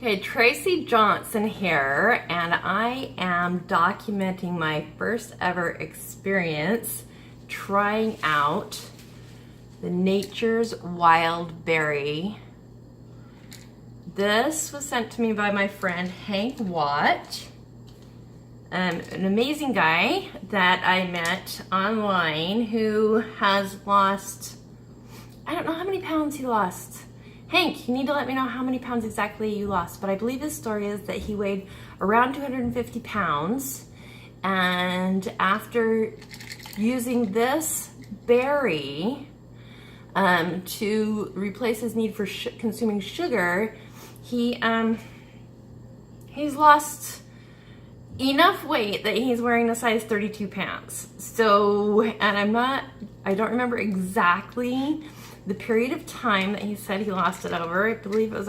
Okay, Tracy Johnson here, and I am documenting my first ever experience trying out the Nature's Wild Berry. This was sent to me by my friend Hank Watt, an amazing guy that I met online who has lost, I don't know how many pounds he lost. Hank, you need to let me know how many pounds exactly you lost, but I believe his story is that he weighed around 250 pounds, and after using this berry to replace his need for consuming sugar, he's lost enough weight that he's wearing a size 32 pants. So, and I don't remember exactly the period of time that he said he lost it over. I believe it was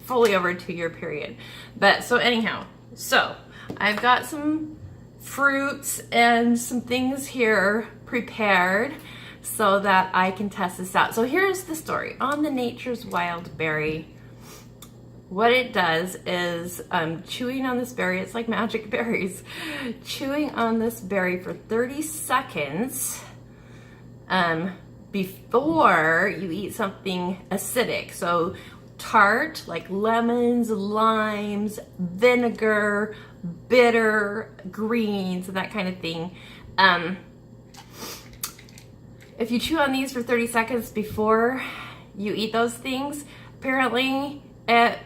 fully over a 2-year period. But so anyhow, so I've got some fruits and some things here prepared so that I can test this out. So here's the story on the Nature's Wild Berry. What it does is chewing on this berry, it's like magic berries, chewing on this berry for 30 seconds before you eat something acidic. So tart, like lemons, limes, vinegar, bitter, greens, and that kind of thing. If you chew on these for 30 seconds before you eat those things, apparently it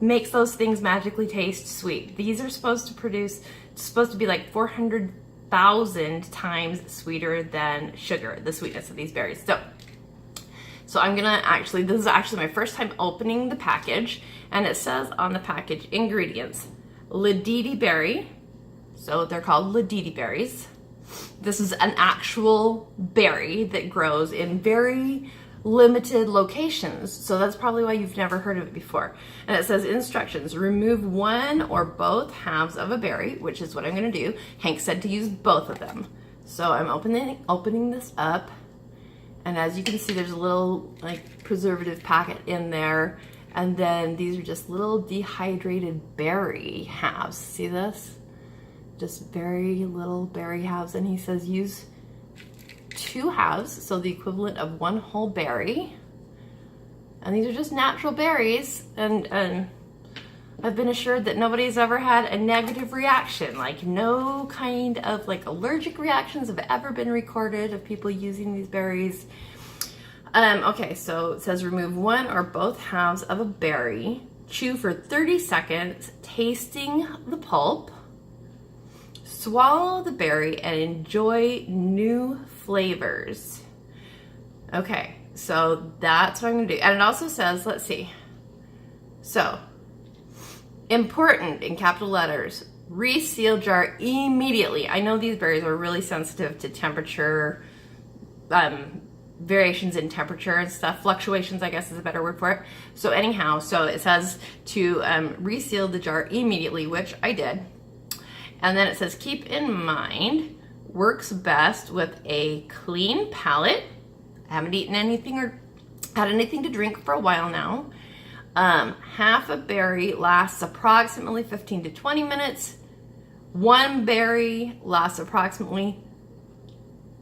makes those things magically taste sweet. These are supposed to be like 400,000 times sweeter than sugar, the sweetness of these berries. So I'm gonna this is actually my first time opening the package, and it says on the package ingredients: ladidi berry, so they're called ladidi berries. This is an actual berry that grows in very limited locations, so that's probably why you've never heard of it before. And it says instructions: remove one or both halves of a berry, which is what I'm going to do. Hank said to use both of them, so I'm opening this up, and as you can see, there's a little like preservative packet in there, and then these are just little dehydrated berry halves. See this? Just very little berry halves, and he says use 2 halves, so the equivalent of 1 whole berry. And these are just natural berries, and I've been assured that nobody's ever had a negative reaction, like no kind of like allergic reactions have ever been recorded of people using these berries. Okay, so it says remove 1 or both halves of a berry, chew for 30 seconds, tasting the pulp, swallow the berry, and enjoy new flavors. Okay, so that's what I'm gonna do. And it also says, let's see. So, important in capital letters, reseal jar immediately. I know these berries are really sensitive to temperature, variations in temperature and stuff, fluctuations, I guess is a better word for it. So anyhow, so it says to reseal the jar immediately, which I did. And then it says, keep in mind, works best with a clean palate. I haven't eaten anything or had anything to drink for a while now. Half a berry lasts approximately 15 to 20 minutes. 1 berry lasts approximately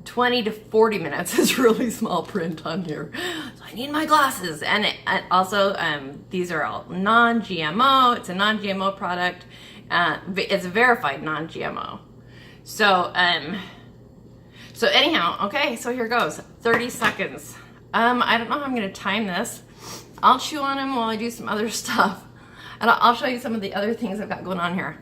20 to 40 minutes. It's really small print on here, so I need my glasses. And also, these are all non-GMO. It's a non-GMO product. It's a verified non-GMO. So anyhow, okay, so here goes. 30 seconds. I don't know how I'm gonna time this. I'll chew on them while I do some other stuff. And I'll show you some of the other things I've got going on here.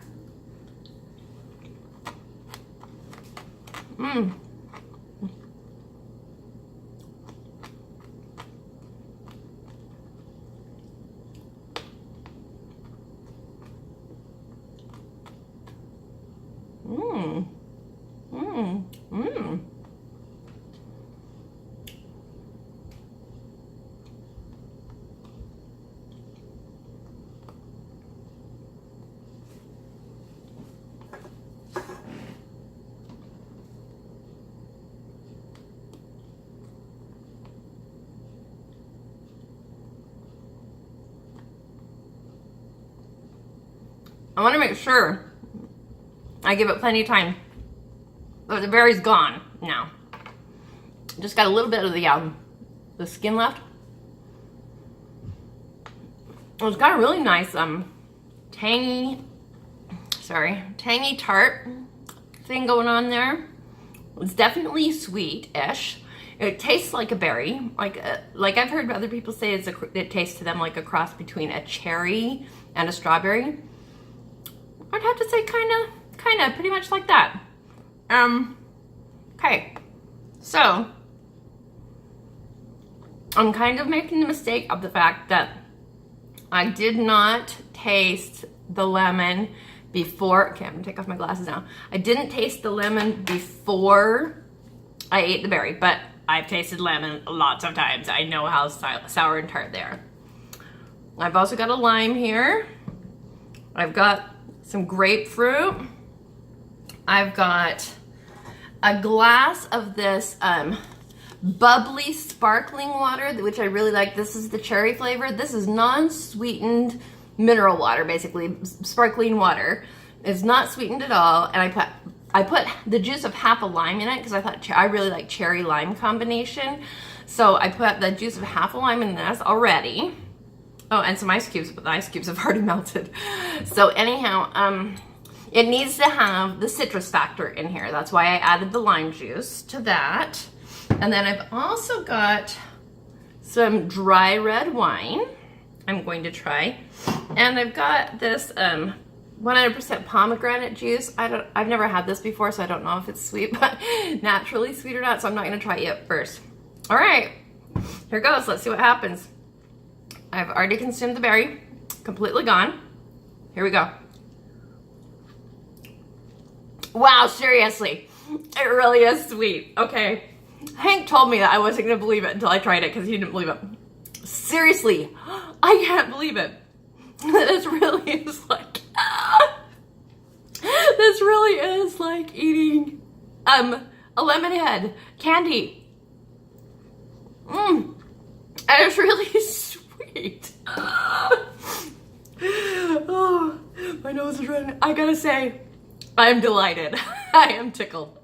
I want to make sure I give it plenty of time. But the berry's gone now. Just got a little bit of the skin left. It's got a really nice tangy tart thing going on there. It's definitely sweet-ish. It tastes like a berry, like I've heard other people say it tastes to them like a cross between a cherry and a strawberry. I'd have to say kind of, pretty much like that. Okay, so I'm kind of making the mistake of the fact that I did not taste the lemon before. Okay, I'm gonna take off my glasses now. I didn't taste the lemon before I ate the berry, but I've tasted lemon lots of times. I know how sour and tart they are. I've also got a lime here. I've got some grapefruit. I've got a glass of this bubbly sparkling water, which I really like. This is the cherry flavor. This is non-sweetened mineral water, basically sparkling water. It's not sweetened at all, and I put the juice of half a lime in it because I thought I really like cherry lime combination. So I put the juice of half a lime in this already. Oh, and some ice cubes, but the ice cubes have already melted. So anyhow, it needs to have the citrus factor in here. That's why I added the lime juice to that. And then I've also got some dry red wine I'm going to try. And I've got this 100% pomegranate juice. I've never had this before, so I don't know if it's sweet, but naturally sweet or not, so I'm not gonna try it first. All right, here goes, let's see what happens. I've already consumed the berry, completely gone. Here we go. Wow, seriously, it really is sweet. Okay, Hank told me that I wasn't gonna believe it until I tried it because he didn't believe it. Seriously, I can't believe it. This really is like, this really is like eating a lemon head candy. And it's really sweet. Oh, my nose is running. I gotta say, I'm delighted. I am tickled.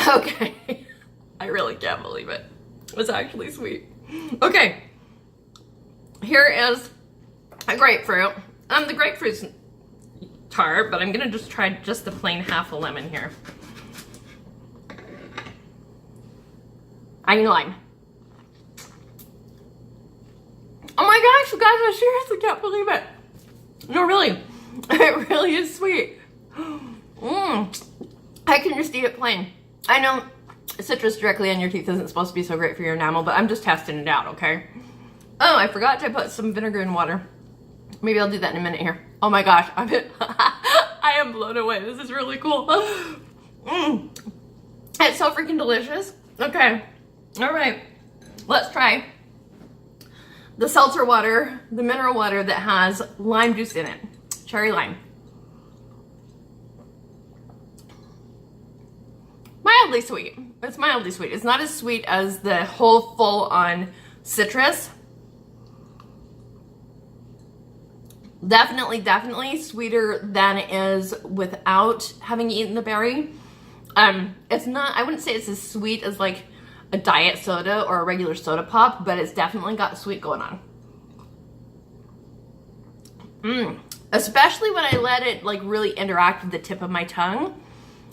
Okay, I really can't believe it. It's actually sweet. Okay, here is a grapefruit. The grapefruit's tart, but I'm gonna just try just the plain half a lemon here. I need lime. Oh my gosh, you guys, I seriously can't believe it. No, really, it really is sweet. I can just eat it plain. I know citrus directly on your teeth isn't supposed to be so great for your enamel, but I'm just testing it out, okay? Oh, I forgot to put some vinegar in water. Maybe I'll do that in a minute here. Oh my gosh, I am blown away. This is really cool. It's so freaking delicious. Okay, all right, let's try the seltzer water, the mineral water that has lime juice in it, cherry lime. Mildly sweet. It's mildly sweet. It's not as sweet as the whole full-on citrus. Definitely sweeter than it is without having eaten the berry. It's not, I wouldn't say it's as sweet as like a diet soda or a regular soda pop, but it's definitely got sweet going on. Especially when I let it like really interact with the tip of my tongue.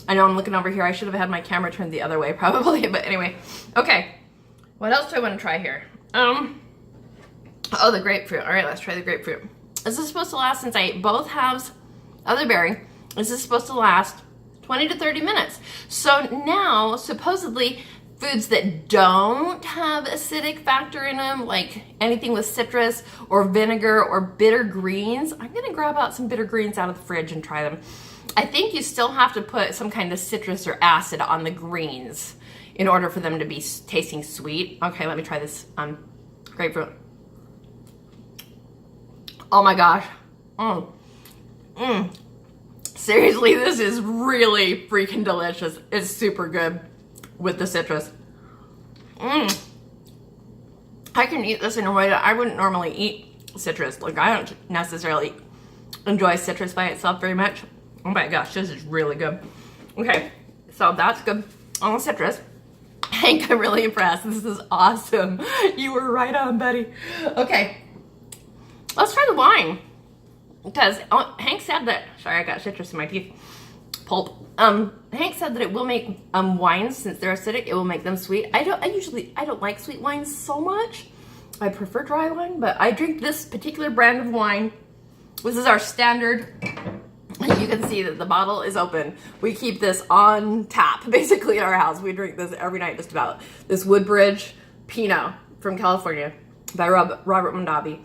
I know I'm looking over here. I should have had my camera turned the other way probably, but anyway. Okay, what else do I want to try here? Oh, the grapefruit. All right, let's try the grapefruit. This is supposed to last, since I ate both halves of the berry, this is supposed to last 20 to 30 minutes. So now, supposedly, foods that don't have acidic factor in them, like anything with citrus or vinegar or bitter greens, I'm gonna grab out some bitter greens out of the fridge and try them. I think you still have to put some kind of citrus or acid on the greens in order for them to be tasting sweet. Okay, let me try this grapefruit. Oh my gosh. Seriously, this is really freaking delicious. It's super good with the citrus. I can eat this in a way that I wouldn't normally eat citrus. Like, I don't necessarily enjoy citrus by itself very much. Oh my gosh, this is really good. Okay, so that's good on the citrus. Hank, I'm really impressed. This is awesome. You were right on, buddy. Okay, let's try the wine. Because Hank said that, sorry, I got citrus in my teeth. Pulp. Hank said that it will make wines, since they're acidic, it will make them sweet. I don't like sweet wines so much. I prefer dry wine, but I drink this particular brand of wine. This is our standard. You can see that the bottle is open. We keep this on tap, basically, in our house. We drink this every night, just about. This Woodbridge Pinot from California by Robert Mondavi.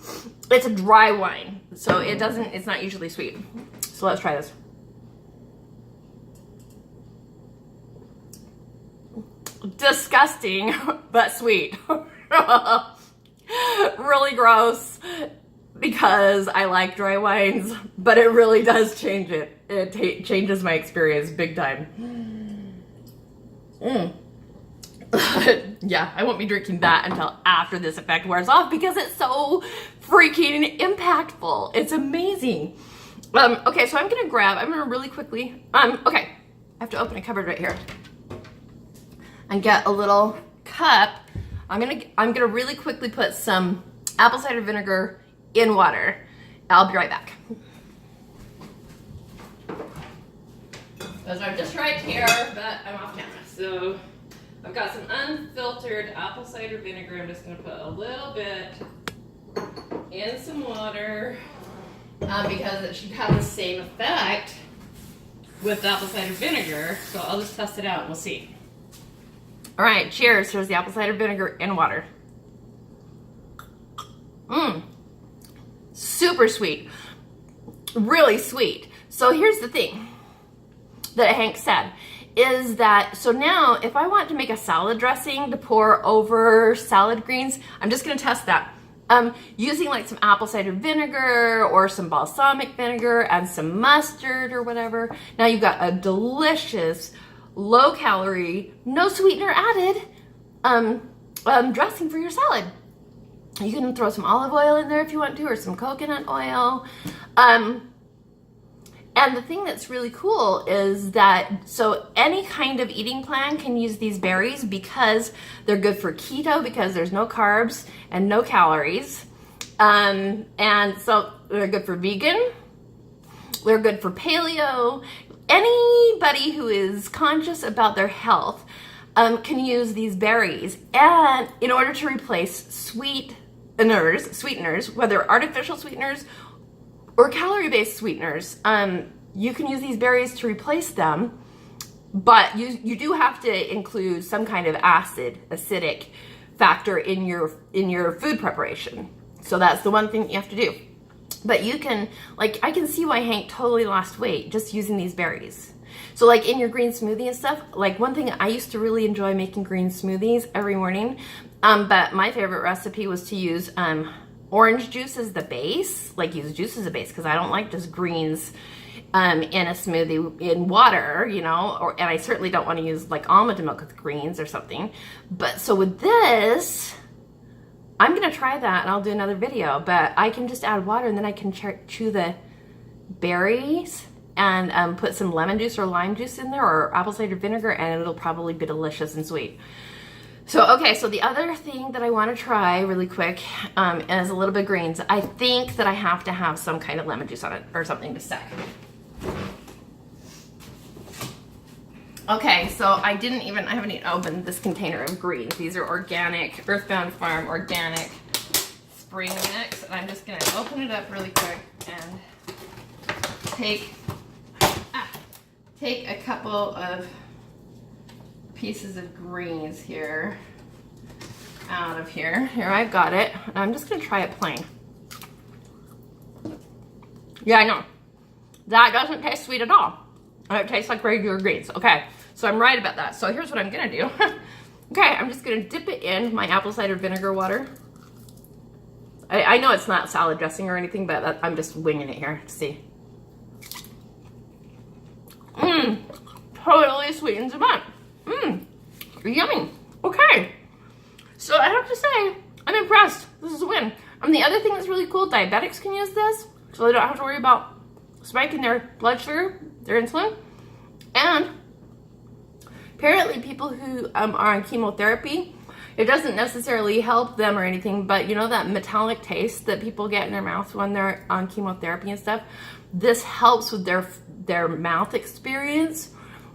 It's a dry wine, so it's not usually sweet. So let's try this. Disgusting, but sweet. Really gross, because I like dry wines, but it really does change it. It changes my experience big time. Yeah, I won't be drinking that until after this effect wears off, because it's so freaking impactful. It's amazing. Okay, so I'm gonna really quickly, okay, I have to open a cupboard right here and get a little cup. I'm gonna really quickly put some apple cider vinegar in water. I'll be right back. Those are just right here, but I'm off camera. So I've got some unfiltered apple cider vinegar. I'm just gonna put a little bit in some water because it should have the same effect with apple cider vinegar. So I'll just test it out and we'll see. All right, cheers. Here's the apple cider vinegar in water. Super sweet. Really sweet. So here's the thing that Hank said, is that, so now if I want to make a salad dressing to pour over salad greens, I'm just gonna test that. Using like some apple cider vinegar or some balsamic vinegar and some mustard or whatever. Now you've got a delicious, low calorie, no sweetener added dressing for your salad. You can throw some olive oil in there if you want to, or some coconut oil. And the thing that's really cool is that, so any kind of eating plan can use these berries because they're good for keto, because there's no carbs and no calories. And so they're good for vegan. They're good for paleo. Anybody who is conscious about their health can use these berries, and in order to replace sweeteners, whether artificial sweeteners or calorie-based sweeteners, you can use these berries to replace them, but you do have to include some kind of acidic factor in your food preparation. So that's the one thing you have to do. But you can, like, I can see why Hank totally lost weight just using these berries. So like in your green smoothie and stuff, like one thing I used to really enjoy making green smoothies every morning, but my favorite recipe was to use orange juice as the base, like use juice as a base, because I don't like just greens in a smoothie in water, you know, and I certainly don't want to use like almond milk with greens or something. But so with this, I'm gonna try that and I'll do another video, but I can just add water and then I can chew the berries and put some lemon juice or lime juice in there, or apple cider vinegar, and it'll probably be delicious and sweet. So, okay, so the other thing that I want to try really quick is a little bit of greens. I think that I have to have some kind of lemon juice on it or something to sec. Okay, so I haven't even opened this container of greens. These are organic, Earthbound Farm organic spring mix. And I'm just gonna open it up really quick and take a couple of pieces of greens here out of here. Here, I've got it. And I'm just gonna try it plain. Yeah, I know. That doesn't taste sweet at all. It tastes like regular greens. Okay, so I'm right about that. So here's what I'm gonna do. Okay, I'm just gonna dip it in my apple cider vinegar water. I know it's not salad dressing or anything, but I'm just winging it here to see. Totally sweetens them up. Yummy. Okay, so I have to say, I'm impressed. This is a win. The other thing that's really cool, diabetics can use this, so they don't have to worry about spiking their blood sugar, their insulin. And apparently people who are on chemotherapy, it doesn't necessarily help them or anything, but you know that metallic taste that people get in their mouth when they're on chemotherapy and stuff? This helps with their mouth experience,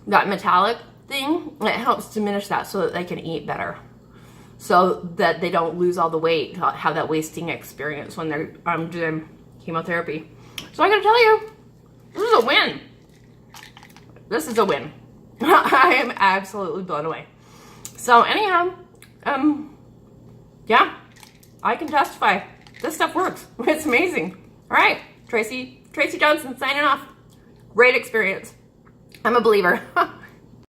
that metallic thing. It helps diminish that so that they can eat better, so that they don't lose all the weight, have that wasting experience when they're doing chemotherapy. So I gotta tell you, this is a win. This is a win. I am absolutely blown away. So anyhow, yeah, I can testify. This stuff works. It's amazing. All right, Tracy Johnson signing off. Great experience. I'm a believer.